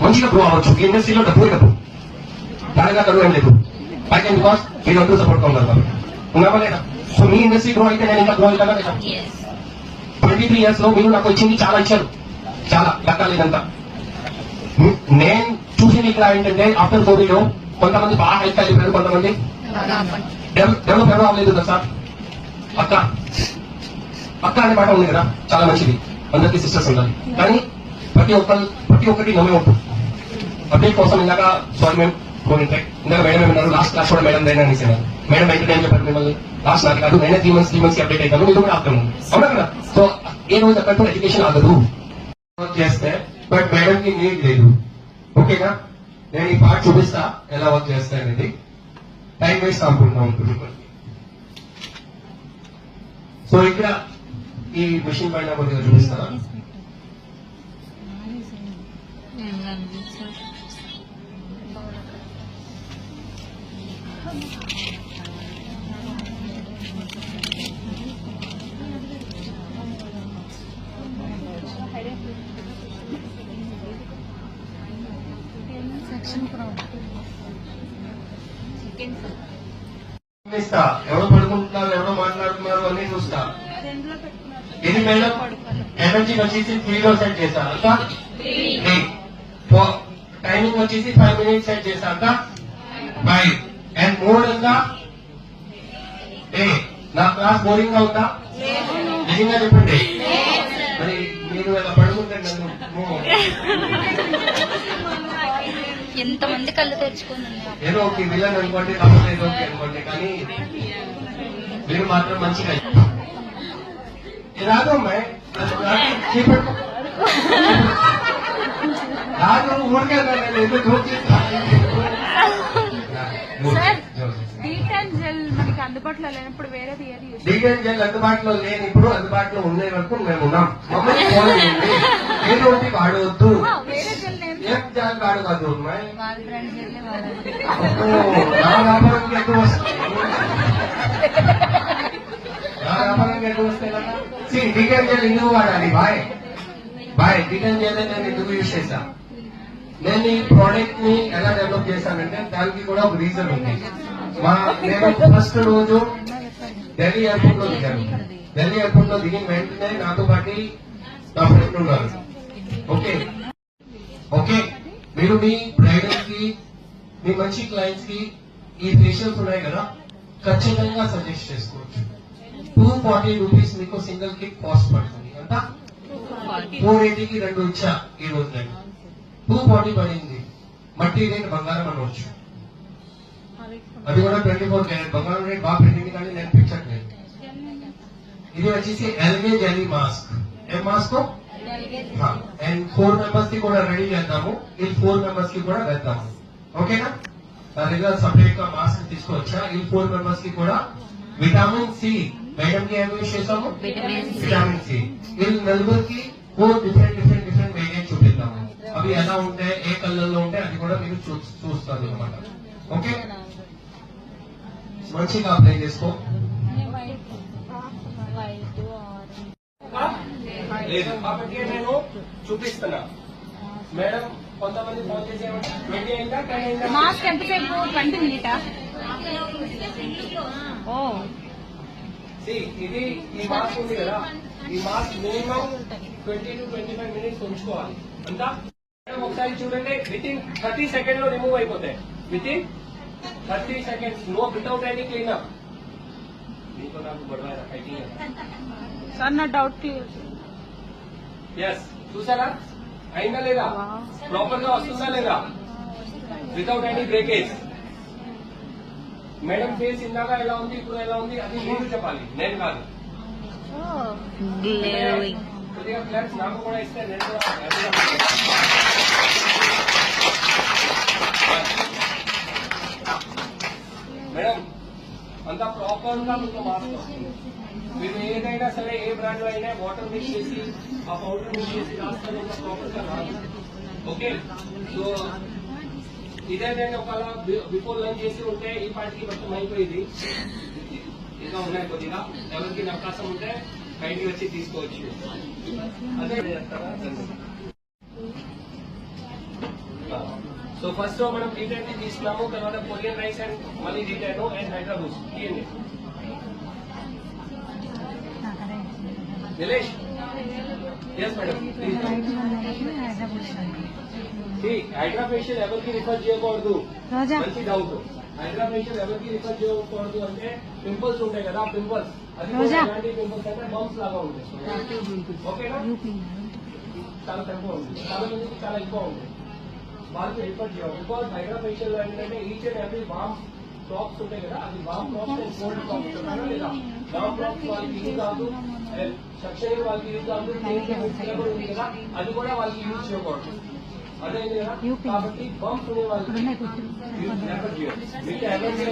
మంచిగా గ్రో అవ్వచ్చు. ఈ ఇండస్ట్రీలో డబ్బు దానిగా కడుగు ఏం లేదు. ఐ కెన్ బికాస్ మీరందరూ సపోర్ట్ గా ఉన్నారు కాబట్టి ఉన్నామా లేదా? సో మీ ఇండస్ట్రీ గ్రో అయితే నేను ఇంకా గ్రో అవుతానా లేదా? 23 years లో మీరు నాకు ఇచ్చింది చాలా ఇచ్చారు, చాలా దక్కాలి ఇదంతా. నేను చూసింది ఇక్కడ ఏంటంటే ఆఫ్టర్ కోవిడ్ లో కొంతమంది బాగా హెల్త్ అయిపోయారు, కొంతమంది డెవలప్ ఎవరు అవ్వలేదు కదా సార్. అక్క అక్క అనే మాట ఉంది కదా, చాలా మంచిది, అందరికీ సిస్టర్స్ ఉండాలి. కానీ ప్రతి ఒక్కటి నమ్మే ఉంటుంది. అప్డేట్ కోసం ఇందాక సారీ మేము ఇందాక మేడం ఏమన్నారు, లాస్ట్ క్లాస్ కూడా మేడం దైనా అనేసి మేడం అయితే ఏం చెప్పారు మిమ్మల్ని, లాస్ట్ నాది కాదు, నేనే 3 months అప్డేట్ అవుతాను, మీరు కూడా ఆపుతాను, అవునా కదా. సో ఏ రోజు అక్కడితో ఎడ్యుకేషన్ ఆగదు చేస్తే. బట్ మేడం కి నీడ్ లేదు. ఓకేనా, నేను ఈ పార్ట్ చూపిస్తా ఎలా వర్క్ చేస్తా అనేది. టైం వేస్ట్ కాకుండా ఉంటుంది. సో ఇక్కడ ఈ మిషన్ పైన కొద్దిగా చూపిస్తారా. ఎవరో పడుకుంటున్నారు, ఎవరో మాట్లాడుతున్నారు అన్ని చూస్తా. ఇది మేడం ఎనర్జీ వచ్చేసి 3లో సెట్ చేశారు అంతా. టైమింగ్ వచ్చేసి 5 minutes సెట్ చేశారు అంతా. 5 అండ్ మోడ్ ఉందా? నా క్లాస్ బోరింగ్ గా ఉందా? నిజంగా చెప్పండి. మరి మీరు ఇలా పడుకుంటే ఎంతమంది కళ్ళు తెచ్చుకుని ఏదో ఓకే విలన్ అనుకోండి, కాకపోతే ఏదో ఓకే అనుకోండి, కానీ మీరు మాత్రం మంచిగా రాదు అమ్మాయి, రాదు ఊరికే అందుబాటులో లేనప్పుడు వేరే డీటెయిల్ జెల్ అందుబాటులో లేనిప్పుడు అందుబాటులో ఉండే వరకు మేము ఉన్నాం. మమ్మల్ని ఫోన్ చేయండి, ఏదోటి వాడవద్దు. ఏం జెల్ వాడు కాదు అమ్మాయి, నా వ్యాపారంకి ఎక్కువ వస్తుంది, నా వ్యాపారంకి ఎక్కువ వస్తే డీటెయిల్ జెల్ ఎందుకు వాడాలి? బాయ్ డీటెయిల్ జెల్ నేను ఎందుకు యూజ్ చేశా, నేను ఈ ప్రోడక్ట్ ని ఎలా డెవలప్ చేశానంటే దానికి కూడా ఒక రీజన్ ఉంది. నేను ఫస్ట్ రోజు ఢిల్లీ ఎయిర్పోర్ట్ లో దిగాను. ఢిల్లీ ఎయిర్పోర్ట్ లో దిగిన వెంటనే నాతో పాటు నా ఫ్రెండ్ ఉన్నారు. ఓకే మీరు మీ బ్రైడల్ కి, మీ మంచి క్లయింట్స్ కి ఈ ఫేషియల్స్ ఉన్నాయి కదా, ఖచ్చితంగా సజెస్ట్ చేసుకోవచ్చు. 240 rupees మీకు సింగిల్ కిట్ కాస్ట్ పడుతుంది. అంత 480కి 2 ఇచ్చా ఈ రోజు. నేను 240 పడింది. మట్టి రేట్ బంగారం అనవచ్చు, అది కూడా 24 క్యారెట్ బంగారం రేట్ బాగా పెరిగింది, కానీ నేను పెంచట్లేదు. ఇది వచ్చేసి algae jelly mask. A mask and 4 members కి కూడా రెడీ చేద్దాము. ఈ 4 members కి కూడా వేద్దాము. ఓకేనా, నా దగ్గర సపరేట్ గా మాస్క్ తీసుకొచ్చా. ఈ 4 members కి కూడా విటమిన్ సి, మేడం కి ఏం యూజ్ చేసాము, విటమిన్ సి. వీళ్ళు నలుగురికి 4 డిఫరెంట్ వేరియంట్ చూపిద్దాము. అవి ఎలా ఉంటాయి, ఏ కలర్ లో ఉంటాయి, అది కూడా మీరు చూస్తారు అనమాట. ఓకే, మంచిగా అప్లై చేసుకో. లేదు కాబట్టి నేను చూపిస్తున్నా. మేడం కొంతమంది ఫోన్ చేసేవాళ్ళు 20 అయిందా 10 అయిందా? మాస్క్ ఎంతసేపు? 20 minutes. ఇది ఈ మాస్క్ ఉంది కదా, ఈ మాస్క్ మినిమం 20 to 25 minutes ఉంచుకోవాలి అంతా. ఒకసారి చూడండి, వితిన్ 30 seconds లో రిమూవ్ అయిపోతాయి. Within 30 seconds, no without any cleanup. మీకు నాకు గొడవ సార్, నా డౌట్ క్లియర్. ఎస్, చూసారా అయిందా లేదా, ప్రాపర్ గా వస్తుందా లేదా, without any breakage. Madam face ఇందాక ఎలా ఉంది, ఇప్పుడు ఎలా ఉంది, అది మీరు చెప్పాలి, నేను కాదు. కొద్దిగా ఫ్లాట్స్ నాకు కూడా ఇస్తే నేను కూడా. మేడం అంతా ప్రాపర్ గా మీకు మాస్క్ వస్తుంది. మీరు ఏదైనా సరే, ఏ బ్రాండ్ లో అయినా వాటర్ మిక్స్ చేసి, ఆ పౌడర్ మిక్స్ చేసి రాస్తారు, ప్రాపర్ గా రాదు. ఓకే, సో ఇదేదైనా ఒకవేళ బిఫోర్ లంచ్ చేసి ఉంటే ఈ పాటికి మొత్తం అయిపోయింది. ఇంకా ఉన్నాయి కొద్దిగా, ఎవరికి అవకాశం ఉంటే బయటికి వచ్చి తీసుకోవచ్చు. అదే చేస్తారా? ఫస్ట్ మనం డీటెయిల్ తీసుకున్నాము, తర్వాత కొరియన్ రైస్ అండ్ మళ్ళీ డీటెయిల్ అండ్ హైదరాబాద్ తీయండి. Nilesh yes madam hydra facial ఎవరికి రిఫర్ చేయకూడదు, మంచి డౌట్. హైడ్రా ఫేషియల్ ఎవరికి రిఫర్ చేయకూడదు అంటే పింపుల్స్ ఉంటాయి కదా, పింపుల్స్ అది ఎలాంటి పింపుల్స్ అంటే బంప్స్ లాగా ఉంటాయి. ఓకేనా, చాలా తక్కువ ఉంటుంది, చాలా మందికి చాలా ఎక్కువ ఉంటుంది, వాళ్ళకి రిఫర్ చేయాలి. బికాస్ హైడ్రా ఫేషియల్ ఏంటంటే each and every warm drops ఉంటాయి కదా, అది వామ్ డ్రాప్స్ అండ్ కోల్డ్ డ్రాప్స్ ఉంటారా లేదా, వామ్ డ్రాప్స్ వాళ్ళకి యూజ్ కాదు, సెక్షన్ వాళ్ళకి యూజ్ కాదు, ఉంది కదా అది కూడా వాళ్ళకి యూజ్ చేయకూడదు. అదే కదా, కాబట్టి బంప్స్ ఉండే వాళ్ళకి రిఫర్ చేయాలి. మీకు ఎలర్జీ